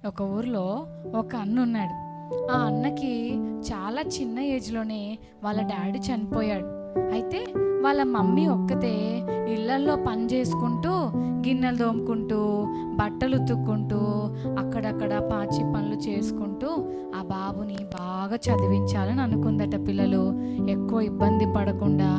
ఒక ఊర్లో ఒక అన్న ఉన్నాడు. ఆ అన్నకి చాలా చిన్న ఏజ్లోనే వాళ్ళ డాడీ చనిపోయాడు. అయితే వాళ్ళ మమ్మీ ఒక్కతే ఇళ్లల్లో పని చేసుకుంటూ, గిన్నెలు తోముకుంటూ, బట్టలు ఉతుక్కుంటూ, అక్కడక్కడ పాచి పనులు చేసుకుంటూ ఆ బాబుని బాగా చదివించాలని అనుకుందట. పిల్లలు ఎక్కువ ఇబ్బంది పడకుండా,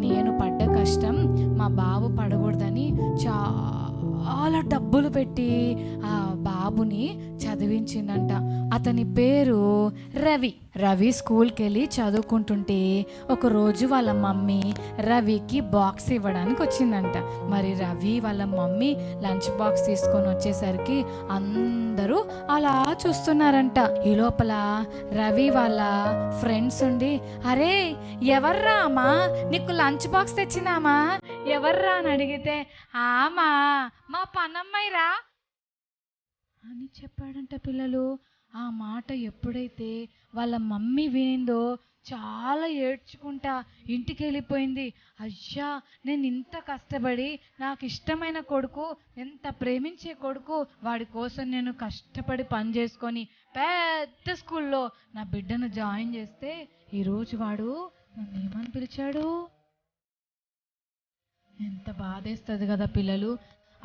నేను పడ్డ కష్టం మా బాబు పడకూడదని చాలా డబ్బులు పెట్టి ఆ బాబుని చదివించిందంట. అతని పేరు రవి. రవి స్కూల్కి వెళ్ళి చదువుకుంటుంటే ఒకరోజు వాళ్ళ మమ్మీ రవికి బాక్స్ ఇవ్వడానికి వచ్చిందంట. మరి రవి వాళ్ళ మమ్మీ లంచ్ బాక్స్ తీసుకొని వచ్చేసరికి అందరూ అలా చూస్తున్నారంట. ఈ లోపల రవి వాళ్ళ ఫ్రెండ్స్ ఉండి, అరే ఎవర్రా అమ్మా నీకు లంచ్ బాక్స్ తెచ్చినామా, ఎవర్రా అని అడిగితే, ఆమా మా పనమ్మాయిరా అని చెప్పాడంట. పిల్లలు ఆ మాట ఎప్పుడైతే వాళ్ళ మమ్మీ వినిందో చాలా ఏడ్చుకుంటా ఇంటికి వెళ్ళిపోయింది. అయ్యా, నేను ఇంత కష్టపడి నాకు ఇష్టమైన కొడుకు, ఎంత ప్రేమించే కొడుకు, వాడి కోసం నేను కష్టపడి పని చేసుకొని పెద్ద స్కూల్లో నా బిడ్డను జాయిన్ చేస్తే ఈరోజు వాడు నన్ను ఏమని పిలిచాడు. ఎంత బాధేస్తుంది కదా పిల్లలు.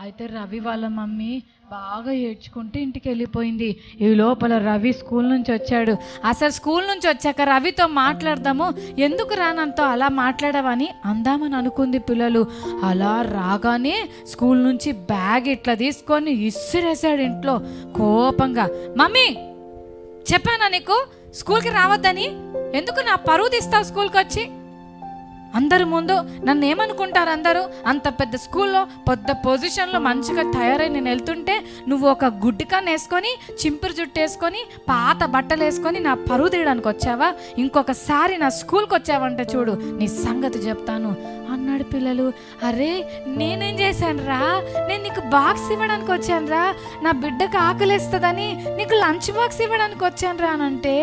అయితే రవి వాళ్ళ మమ్మీ బాగా ఏడ్చుకుంటూ ఇంటికి వెళ్ళిపోయింది. ఈ లోపల రవి స్కూల్ నుంచి వచ్చాడు. అసలు స్కూల్ నుంచి వచ్చాక రవితో మాట్లాడదాము, ఎందుకు రానంతో అలా మాట్లాడవని అందామని అనుకుంది. పిల్లలు అలా రాగానే స్కూల్ నుంచి బ్యాగ్ ఇట్లా తీసుకొని ఇసిరేసాడు ఇంట్లో కోపంగా. మమ్మీ చెప్పానా నీకు స్కూల్కి రావద్దని? ఎందుకు నా పరువు తీస్తావు స్కూల్కి వచ్చి? అందరి ముందు నన్ను ఏమనుకుంటారు అందరూ? అంత పెద్ద స్కూల్లో పెద్ద పొజిషన్లో మంచిగా తయారై నేను వెళ్తుంటే నువ్వు ఒక గుడ్డికాన్ని వేసుకొని, చింపురు జుట్టు వేసుకొని, పాత బట్టలు వేసుకొని నా పరువు తీయడానికి వచ్చావా? ఇంకొకసారి నా స్కూల్కి వచ్చావంటే చూడు నీ సంగతి చెప్తాను అన్నాడు. పిల్లలు అరే నేనేం చేశాను రా? నేను నీకు బాక్స్ ఇవ్వడానికి వచ్చాను రా, నా బిడ్డకు ఆకలిస్తుందని నీకు లంచ్ బాక్స్ ఇవ్వడానికి వచ్చాను రా అని అంటే,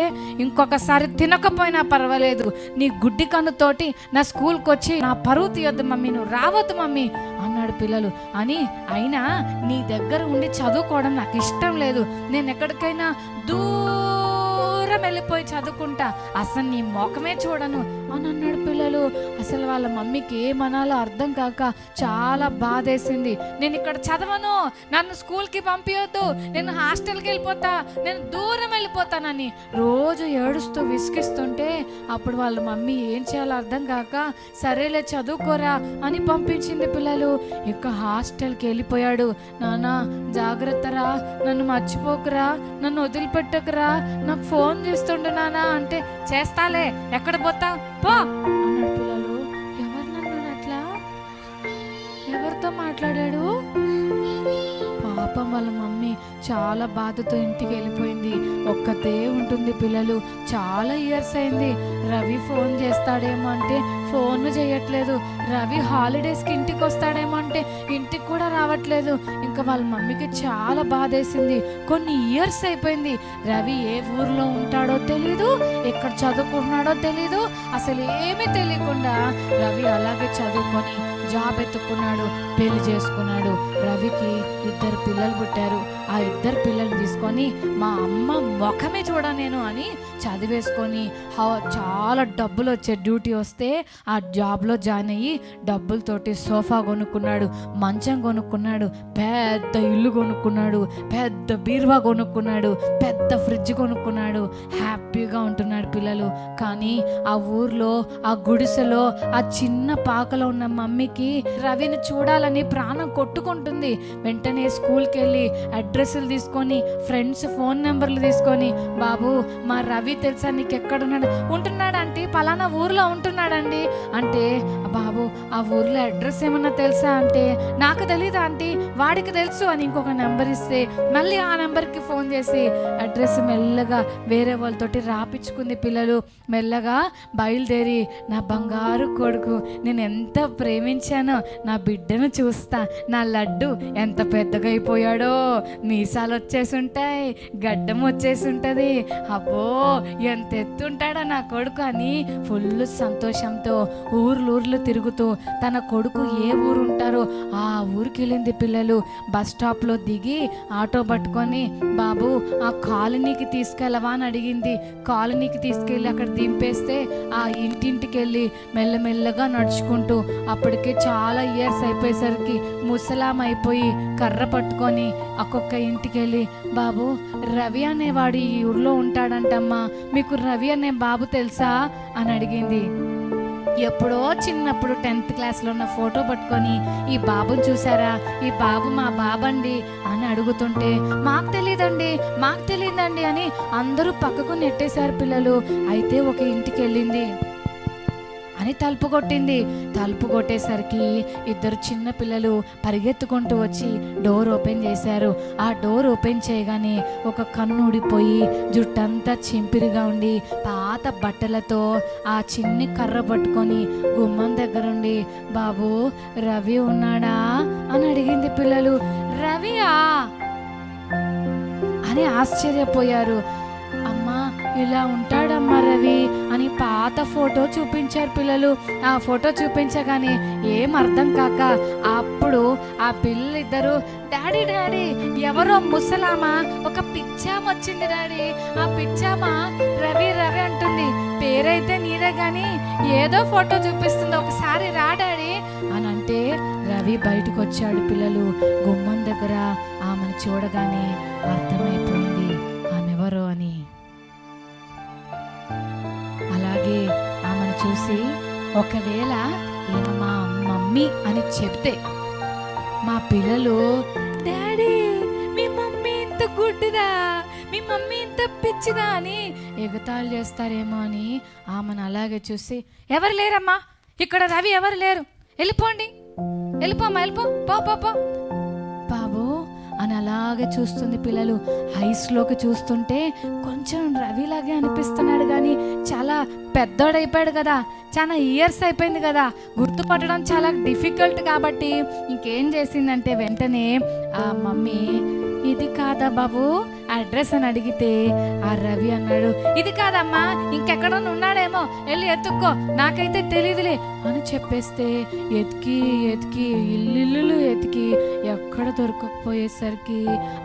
ఇంకొకసారి తినకపోయినా పర్వాలేదు నీ గుడ్డి కన్నుతోటి నా స్కూల్కి వచ్చి నా పరువు తీయొద్దు మమ్మీ, నువ్వు రావద్దు మమ్మీ అన్నాడు. పిల్లలు అని అయినా నీ దగ్గర ఉండి చదువుకోవడం నాకు ఇష్టం లేదు, నేను ఎక్కడికైనా దూరం వెళ్ళిపోయి చదువుకుంటా, అసలు నీ ముఖమే చూడను అని అన్నాడు. పిల్లలు అసలు వాళ్ళ మమ్మీకి ఏమనాలో అర్థం కాక చాలా బాధేసింది. నేను ఇక్కడ చదవను, నన్ను స్కూల్కి పంపించొద్దు, నేను హాస్టల్కి వెళ్ళిపోతా, నేను దూరం వెళ్ళిపోతానని రోజు ఏడుస్తూ విసిగిస్తుంటే అప్పుడు వాళ్ళ మమ్మీ ఏం చేయాలో అర్థం కాక సరేలే చదువుకోరా అని పంపించింది. పిల్లలు ఇక హాస్టల్కి వెళ్ళిపోయాడు. నానా జాగ్రత్తరా, నన్ను మర్చిపోకురా, నన్ను వదిలిపెట్టకురా, నాకు ఫోన్ చేస్తుండు నానా అంటే, చేస్తాలే ఎక్కడ పోతావు పో అన్నాడు. పిల్లలు ఎవరినన్నాడు అట్లా? ఎవరితో మాట్లాడాడు? పాపం వాళ్ళ మమ్మీ చాలా బాధతో ఇంటికి వెళ్ళిపోయింది. ఒక్కతే ఉంటుంది. పిల్లలు చాలా ఇయర్స్ అయింది. రవి ఫోన్ చేస్తాడేమో అంటే ఫోన్ చేయట్లేదు, రవి హాలిడేస్కి ఇంటికి వస్తాడేమో అంటే ఇంటికి కూడా రావట్లేదు. ఇంకా వాళ్ళ మమ్మీకి చాలా బాధేసింది. కొన్ని ఇయర్స్ అయిపోయింది. రవి ఏ ఊర్లో ఉంటాడో తెలీదు, ఎక్కడ చదువుకుంటున్నాడో తెలీదు, అసలు ఏమీ తెలియకుండా రవి అలాగే చదువుకొని జాబ్ ఎత్తుకున్నాడు, పెళ్లి చేసుకున్నాడు. రవికి 2 పిల్లలు పుట్టారు. ఆ 2 పిల్లలు తీసుకొని మా అమ్మ ముఖమే చూడ నేను అని చదివేసుకొని చాలా డబ్బులు వచ్చే డ్యూటీ వస్తే ఆ జాబ్లో జాయిన్ అయ్యి డబ్బులతోటి సోఫా కొనుక్కున్నాడు, మంచం కొనుక్కున్నాడు, పెద్ద ఇల్లు కొనుక్కున్నాడు, పెద్ద బీరువా కొనుక్కున్నాడు, పెద్ద ఫ్రిడ్జ్ కొనుక్కున్నాడు. హ్యాపీగా ఉంటున్నాడు. పిల్లలు కానీ ఆ ఊర్లో ఆ గుడిసెలో ఆ చిన్న పాకలో ఉన్న మమ్మీకి రవిని చూడాలని ప్రాణం కొట్టుకుంటుంది. వెంటనే స్కూల్కి వెళ్ళి అడ్రస్లు తీసుకొని, ఫ్రెండ్స్ ఫోన్ నెంబర్లు తీసుకొని, బాబు మా రవి తెలుసా నీకు ఎక్కడున్నాడు? ఉంటున్నాడంటే పలానా ఊర్లో ఉంటున్నాడండి అంటే, బాబు ఆ ఊర్లో అడ్రస్ ఏమన్నా తెలుసా అంటే, నాకు తెలీదా ఆంటీ, వాడికి తెలుసు అని ఇంకొక నెంబర్ ఇస్తే మళ్ళీ ఆ నెంబర్కి ఫోన్ చేసి అడ్రస్ మెల్లగా వేరే వాళ్ళతోటి రాపించుకుంది. పిల్లలు మెల్లగా బయలుదేరి నా బంగారు కొడుకు, నేను ఎంత ప్రేమించానో, నా బిడ్డను చూస్తా, నా లడ్డు ఎంత పెద్దగా అయిపోయాడో, మీసాలు వచ్చేసి ఉంటాయి, గడ్డం వచ్చేసి ఉంటుంది, అబ్బో ఎంత ఎత్తుంటాడో నా కొడుకు అని ఫుల్ సంతోషంతో ఆశతో ఊర్లు తిరుగుతూ తన కొడుకు ఏ ఊరు ఉంటారో ఆ ఊరికి వెళ్ళింది పిల్లలు. బస్ స్టాప్లో దిగి ఆటో పట్టుకొని, బాబు ఆ కాలనీకి తీసుకెళ్ళవా అని అడిగింది. కాలనీకి తీసుకెళ్ళి అక్కడ దింపేస్తే ఆ ఇంటింటికి వెళ్ళి మెల్లమెల్లగా నడుచుకుంటూ, అప్పటికే చాలా ఇయర్స్ అయిపోయేసరికి ముసలాం అయిపోయి కర్ర పట్టుకొని ఒక్కొక్క ఇంటికి వెళ్ళి, బాబు రవి అనేవాడు ఈ ఊర్లో ఉంటాడంటమ్మా, మీకు రవి అనే బాబు తెలుసా అని అడిగింది. ఎప్పుడో చిన్నప్పుడు 10th క్లాస్లో ఉన్న ఫోటో పట్టుకొని, ఈ బాబుని చూసారా, ఈ బాబు మా బాబండి అని అడుగుతుంటే, మాకు తెలియదండి అని అందరూ పక్కకు నెట్టేశారు పిల్లలు. అయితే ఒక ఇంటికి వెళ్ళింది అని తలుపు కొట్టింది. తలుపు కొట్టేసరికి ఇద్దరు చిన్న పిల్లలు పరిగెత్తుకుంటూ వచ్చి డోర్ ఓపెన్ చేశారు. ఆ డోర్ ఓపెన్ చేయగానే ఒక కన్ను ఊడిపోయి జుట్టంతా చింపిరిగా ఉండి పాత బట్టలతో ఆ చిన్ని కర్ర పట్టుకొని గుమ్మం దగ్గరుండి, బాబు రవి ఉన్నాడా అని అడిగింది పిల్లలు. రవియా అని ఆశ్చర్యపోయారు. అమ్మా ఇలా ఉంటాడమ్మా రవి అని పాత ఫోటో చూపించారు పిల్లలు. ఆ ఫోటో చూపించగానే ఏం అర్థం కాక అప్పుడు ఆ పిల్లలిద్దరూ, డాడీ ఎవరో ముసలామా, ఒక పిచ్చామ వచ్చింది డాడీ, ఆ పిచ్చామ రవి అంటుంది, పేరైతే నీదే గాని ఏదో ఫోటో చూపిస్తుంది, ఒకసారి రా డాడీ అని అంటే రవి బయటకు వచ్చాడు పిల్లలు. గుమ్మం దగ్గర ఆమెను చూడగానే అర్థమైపోయింది ఆమెవరో అని. అలాగే ఆమెను చూసి, ఒకవేళ ఈమె మా మమ్మీ అని చెప్తే మా పిల్లలు, డాడీ మీ మమ్మీ ఇంత గుడ్డిదా, మీ మమ్మీ ఇంత పిచ్చిదా అని ఎగతాళి చేస్తారేమో అని ఆమెను అలాగే చూసి, ఎవరు లేరమ్మా ఇక్కడ, రవి ఎవరు లేరు, వెళ్ళిపోమ్మా పో బాబు అని అలాగే చూస్తుంది పిల్లలు. ఐస్లోకి చూస్తుంటే కొంచెం రవిలాగే అనిపిస్తున్నాడు, కానీ చాలా పెద్దోడైపోయాడు కదా, చాలా ఇయర్స్ అయిపోయింది కదా, గుర్తుపట్టడం చాలా డిఫికల్ట్. కాబట్టి ఇంకేం చేసిందంటే వెంటనే ఆ మమ్మీ, ఇది కాదా బాబు అడ్రస్ అని అడిగితే ఆ రవి అన్నాడు, ఇది కాదమ్మా ఇంకెక్కడ ఉన్నాడేమో వెళ్ళి ఎత్తుక్కో, నాకైతే తెలీదులే అని చెప్పేస్తే ఎతికి ఇల్లు ఎతికి ఎక్కడ దొరకకపోయేసరికి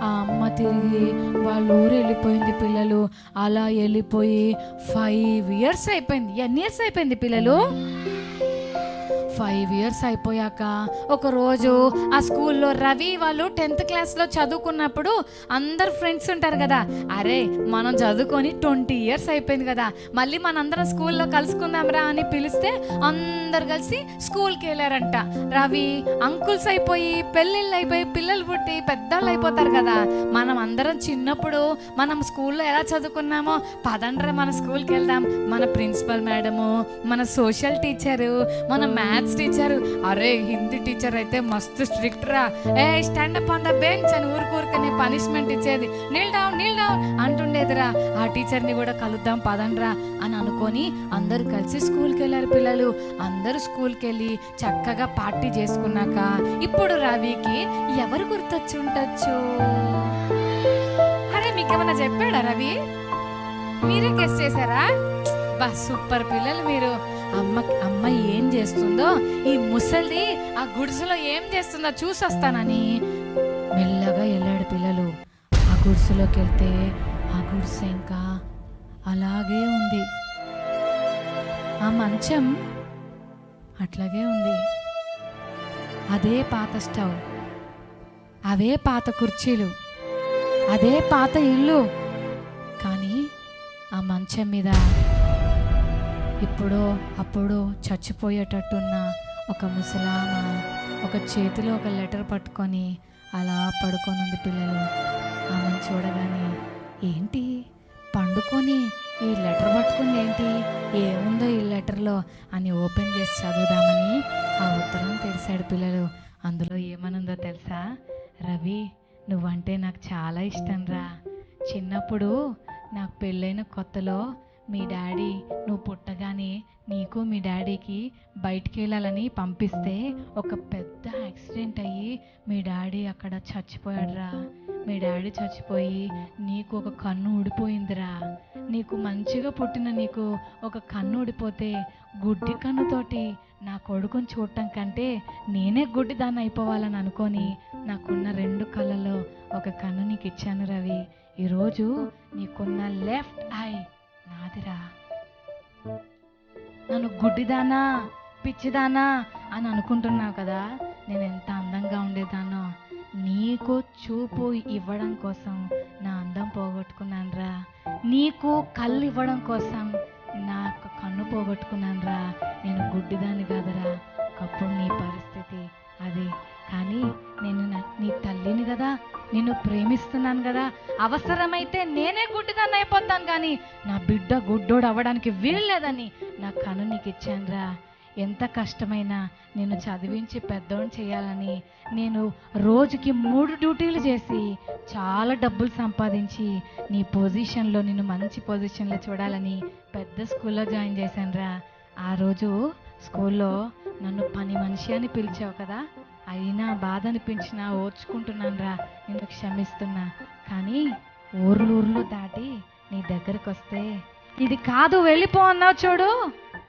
ఆ అమ్మ తిరిగి వాళ్ళ ఊరు వెళ్ళిపోయింది పిల్లలు. అలా వెళ్ళిపోయి 5 years అయిపోయింది. ఎన్ని ఇయర్స్ అయిపోయింది పిల్లలు? 5 years అయిపోయాక ఒకరోజు ఆ స్కూల్లో రవి వాళ్ళు 10th క్లాస్లో చదువుకున్నప్పుడు అందరు ఫ్రెండ్స్ ఉంటారు కదా, అరే మనం చదువుకొని 20 years అయిపోయింది కదా, మళ్ళీ మనందరం స్కూల్లో కలుసుకుందాంరా అని పిలిస్తే అందరు కలిసి స్కూల్కి వెళ్ళారంట. రవి అంకుల్స్ అయిపోయి పెళ్ళిళ్ళు అయిపోయి పిల్లలు పుట్టి పెద్దవాళ్ళు అయిపోతారు కదా, మనం అందరం చిన్నప్పుడు మనం స్కూల్లో ఎలా చదువుకున్నామో, పదండ్రా మన స్కూల్కి వెళ్దాం, మన ప్రిన్సిపల్ మేడము, మన సోషల్ టీచరు, మన మ్యాథ్స్ టీచర్, అరే హిందీ టీచర్ అయితే మస్తు స్ట్రిక్ట్ రా, స్టాండప్ ఆన్ ద బెంచ్ అని ఊరుకూరుకనే పనిష్మెంట్ ఇచ్చేది, నీల్ డౌన్ అంటుండేదిరా. ఆ టీచర్ని కూడా కలుద్దాం పదండ్రా అని అనుకొని అందరూ కలిసి స్కూల్కి వెళ్ళారు పిల్లలు. అందరూ స్కూల్కి వెళ్ళి చక్కగా పార్టీ చేసుకున్నాక ఇప్పుడు రవికి ఎవరు గుర్తొచ్చి ఉండొచ్చు? అరే మీకేమన్నా చెప్పాడా రవి? మీరే గెస్ చేశారా? బా సూపర్ పిల్లలు మీరు. అమ్మ ఏం చేస్తుందో, ఈ ముసలిది ఆ గుడిసెలో ఏం చేస్తుందో చూసొస్తానని మెల్లగా వెళ్ళాడు పిల్లలు. ఆ గుడిసెలోకి వెళ్తే ఆ గుడిసె ఇంకా అలాగే ఉంది, ఆ మంచం అట్లాగే ఉంది, అదే పాత స్టవ్, అవే పాత కుర్చీలు, అదే పాత ఇల్లు. కానీ ఆ మంచం మీద ఇప్పుడో అప్పుడో చచ్చిపోయేటట్టున్న ఒక ముసలామ ఒక చేతిలో ఒక లెటర్ పట్టుకొని అలా పడుకొని ఉంది పిల్లలు. ఆమెను చూడగానే, ఏంటి పండుకొని ఈ లెటర్ పట్టుకుంది ఏంటి, ఏముందో ఈ లెటర్లో అని ఓపెన్ చేసి చదువుదామని ఆ ఉత్తరం తెరిచాడు పిల్లలు. అందులో ఏమనుందో తెలుసా? రవి నువ్వంటే నాకు చాలా ఇష్టం రా, చిన్నప్పుడు నాకు పెళ్ళైన కొత్తలో మీ డాడీ నువ్వు పుట్టగానే నీకు మీ డాడీకి బయటికి వెళ్ళాలని పంపిస్తే ఒక పెద్ద యాక్సిడెంట్ అయ్యి మీ డాడీ అక్కడ చచ్చిపోయాడురా. మీ డాడీ చచ్చిపోయి నీకు ఒక కన్ను ఊడిపోయిందిరా. నీకు మంచిగా పుట్టిన నీకు ఒక కన్ను ఊడిపోతే గుడ్డి కన్నుతోటి నా కొడుకుని చూడటం కంటే నేనే గుడ్డిదాన్ని అయిపోవాలని అనుకొని నాకున్న 2 కళ్ళలో ఒక కన్ను నీకు ఇచ్చాను రవి. ఈరోజు నీకున్న లెఫ్ట్ ఐ నాదిరా. నన్ను గుడ్డిదానా పిచ్చిదానా అని అనుకుంటున్నావు కదా, నేను ఎంత అందంగా ఉండేదానో. నీకు చూపు ఇవ్వడం కోసం నా అందం పోగొట్టుకున్నాను రా. నీకు కళ్ళు ఇవ్వడం కోసం నాకు కన్ను పోగొట్టుకున్నాను రా. నేను గుడ్డిదాన్ని కాదురా. ఒకప్పుడు నీ పరిస్థితి అది. కానీ నేను నీ తల్లిని కదా, నిన్ను ప్రేమిస్తున్నాను కదా. అవసరమైతే నేనే గుడ్డిదాన్ని అయిపోతాను, కానీ నా బిడ్డ గుడ్డోడు అవ్వడానికి వీల్లేదని నా కన్ను నీకు ఇచ్చాను రా. ఎంత కష్టమైనా నేను చదివించి పెద్దోడిని చేయాలని నేను రోజుకి 3 డ్యూటీలు చేసి చాలా డబ్బులు సంపాదించి నీ పొజిషన్లో, నిన్ను మంచి పొజిషన్లో చూడాలని పెద్ద స్కూల్లో జాయిన్ చేశాను రా. ఆ రోజు స్కూల్లో నన్ను పని మనిషి అని పిలిచావు కదా, అయినా బాధ అనిపించినా ఓర్చుకుంటున్నాను రా. నిన్ను క్షమిస్తున్నా. కానీ ఊర్లు దాటి నీ దగ్గరకు వస్తే ఇది కాదు వెళ్ళిపో అన్నావు చూడు,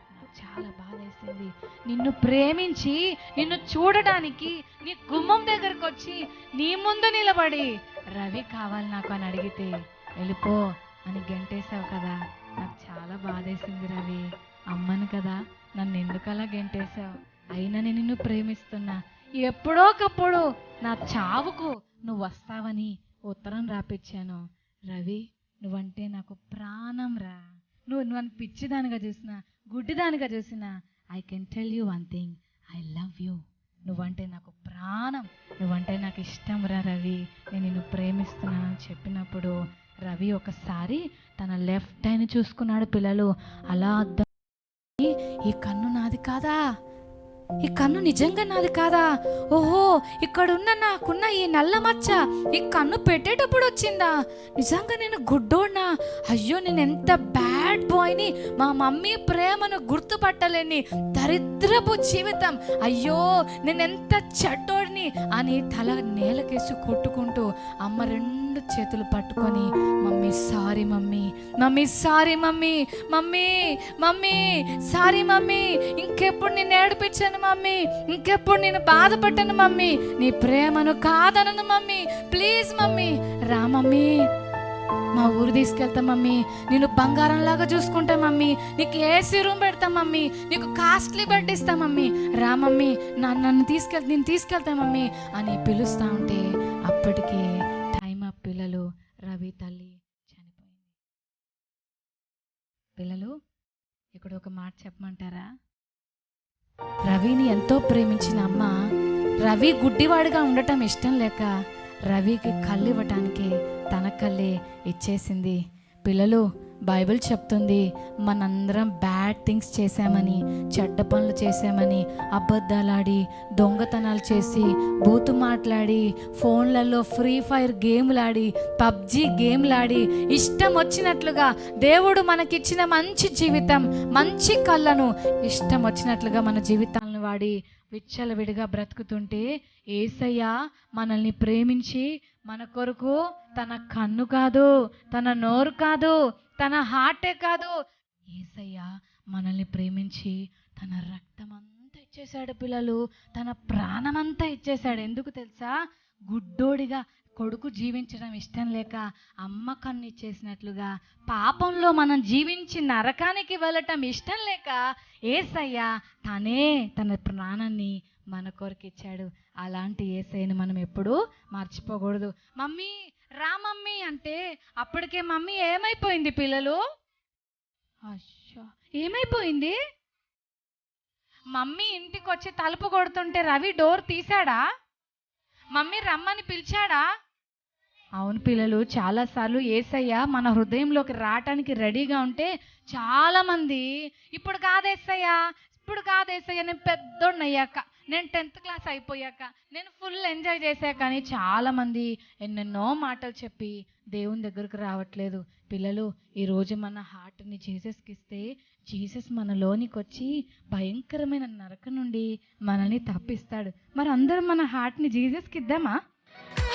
నాకు చాలా బాధ వేసింది. నిన్ను ప్రేమించి నిన్ను చూడడానికి నీ గుమ్మం దగ్గరకు వచ్చి నీ ముందు నిలబడి రవి కావాలి నాకు అని అడిగితే వెళ్ళిపో అని గెంటేశావు కదా, నాకు చాలా బాధేసింది రవి. అమ్మను కదా, నన్ను ఎందుకలా గెంటేశావు? అయినా నేను నిన్ను ప్రేమిస్తున్నా. ఎప్పుడోకప్పుడు నా చావుకు నువ్వు వస్తావని ఉత్తరం రాపిచ్చాను. రవి, నువ్వంటే నాకు ప్రాణం రా. నువ్వు నన్ను పిచ్చిదానిగా చూసినా, గుడ్డిదానిగా చూసినా, I can tell you one thing, I love you. నువ్వంటే నాకు ప్రాణం, నువ్వంటే నాకు ఇష్టం రా రవి. నేను నిన్ను ప్రేమిస్తున్నాను అని చెప్పినప్పుడు రవి ఒకసారి తన లెఫ్ట్ ఐని చూసుకున్నాడు. పిల్లలు అలా అద్దం, ఈ కన్ను నాది కాదా, ఈ కన్ను నిజంగా నాది కాదా, ఓహో ఇక్కడున్న నాకున్న ఈ నల్ల మచ్చ ఈ కన్ను పెట్టేటప్పుడు వచ్చిందా, నిజంగా నేను గుడ్డోడ్నా, అయ్యో నేను ఎంత బ్యాడ్ బాయ్ని, మా మమ్మీ ప్రేమను గుర్తుపట్టలేని దరిద్రపు జీవితం, అయ్యో నేను ఎంత చెడ్డోడిని అని తల నేలకేసి కొట్టుకుంటూ అమ్మ 2 చేతులు పట్టుకొని mummy sorry mummy, mummy sorry mummy, mummy mummy sorry mummy, ఇంకెప్పుడు నేను ఏడిపించాను మమ్మీ, ఇంకెప్పుడు నేను బాధపడ్డాను మమ్మీ, నీ ప్రేమను కాదనను మమ్మీ, ప్లీజ్ మమ్మీ రా మమ్మీ, మా ఊరు తీసుకెళ్తా మమ్మీ, నేను బంగారం లాగా చూసుకుంటా మమ్మీ, నీకు ఏసీ రూమ్ పెడతా మమ్మీ, నీకు కాస్ట్లీ బెడ్ ఇస్తా మమ్మీ, రా మమ్మీ నేను తీసుకెళ్తా మమ్మీ అని పిలుస్తా ఉంటే అప్పటికే టైం అప్. పిల్లలు, రవి తల్లి చనిపోయింది. పిల్లలు, ఇక్కడ ఒక మాట చెప్పమంటారా? రవిని ఎంతో ప్రేమించిన అమ్మ రవి గుడ్డివాడిగా ఉండటం ఇష్టం లేక రవికి కళ్ళు ఇవ్వటానికి తన కళ్ళే ఇచ్చేసింది. పిల్లలు, బైబిల్ చెప్తుంది మనందరం బ్యాడ్ థింగ్స్ చేశామని, చెడ్డ పనులు చేశామని, అబద్ధాలాడి దొంగతనాలు చేసి, బూతు మాట్లాడి, ఫోన్లలో ఫ్రీ ఫైర్ గేమ్లాడి, పబ్జీ గేమ్లాడి, ఇష్టం వచ్చినట్లుగా దేవుడు మనకిచ్చిన మంచి జీవితం, మంచి కళ్ళను ఇష్టం వచ్చినట్లుగా మన జీవితాలను వాడి విచ్చలవిడిగా బ్రతుకుతుంటే యేసయ్య మనల్ని ప్రేమించి మన కొరకు తన కన్ను కాదు, తన నోరు కాదు, తన హార్టే కాదు, యేసయ్య మనల్ని ప్రేమించి తన రక్తమంతా ఇచ్చేశాడు. పిల్లలు, తన ప్రాణమంతా ఇచ్చేశాడు. ఎందుకు తెలుసా? గుడ్డోడిగా కొడుకు జీవించడం ఇష్టం లేక అమ్మ కన్ను ఇచ్చేసినట్లుగా పాపంలో మనం జీవించి నరకానికి వెళ్ళటం ఇష్టం లేక యేసయ్య తనే తన ప్రాణాన్ని మన కొరకు ఇచ్చాడు. అలాంటి యేసయ్యని మనం ఎప్పుడూ మర్చిపోకూడదు. మమ్మీ రా మమ్మీ అంటే అప్పటికే మమ్మీ ఏమైపోయింది? పిల్లలు, అయ్యో ఏమైపోయింది? మమ్మీ ఇంటికి వచ్చి తలుపు కొడుతుంటే రవి డోర్ తీశాడా? మమ్మీ రమ్మని పిలిచాడా? అవును పిల్లలు, చాలాసార్లు యేసయ్య మన హృదయంలోకి రావటానికి రెడీగా ఉంటే చాలామంది ఇప్పుడు కాదు యేసయ్య, నేను పెద్దోడిని అయ్యాక, నేను 10th క్లాస్ అయిపోయాక, నేను ఫుల్ ఎంజాయ్ చేశాక అని చాలామంది ఎన్నెన్నో మాటలు చెప్పి దేవుని దగ్గరకు రావట్లేదు. పిల్లలు, ఈరోజు మన హార్ట్ని జీసస్కి ఇస్తే జీసస్ మనలోనికి వచ్చి భయంకరమైన నరకం నుండి మనల్ని తప్పిస్తాడు. మరి అందరం మన హార్ట్ని జీసస్కి ఇద్దామా?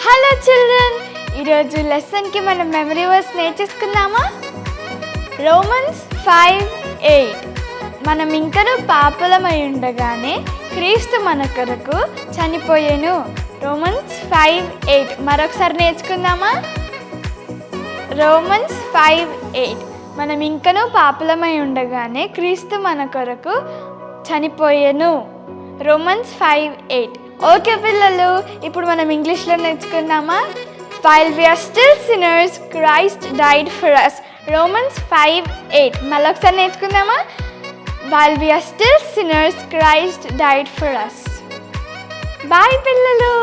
హలో చిల్డ్రన్, ఈరోజు లెసన్కి మనం మెమరీ వర్స్ నేర్చేసుకుందామా? రోమన్స్ 5:8 మనం ఇంకనూ పాపులమై ఉండగానే క్రీస్తు మన కొరకు చనిపోయెను. రోమన్స్ 5:8 మరొకసారి నేర్చుకుందామా? రోమన్స్ 5:8 మనం ఇంకనూ పాపులమై ఉండగానే క్రీస్తు మన కొరకు చనిపోయెను. రోమన్స్ 5:8. ఓకే పిల్లలు, ఇప్పుడు మనం ఇంగ్లీష్లో నేర్చుకుందామా? While we are still sinners, Christ died for us. Romans 5:8 మళ్ళొకసారి నేర్చుకుందామా? While we are still sinners, Christ died for us. Bye పిల్లలు.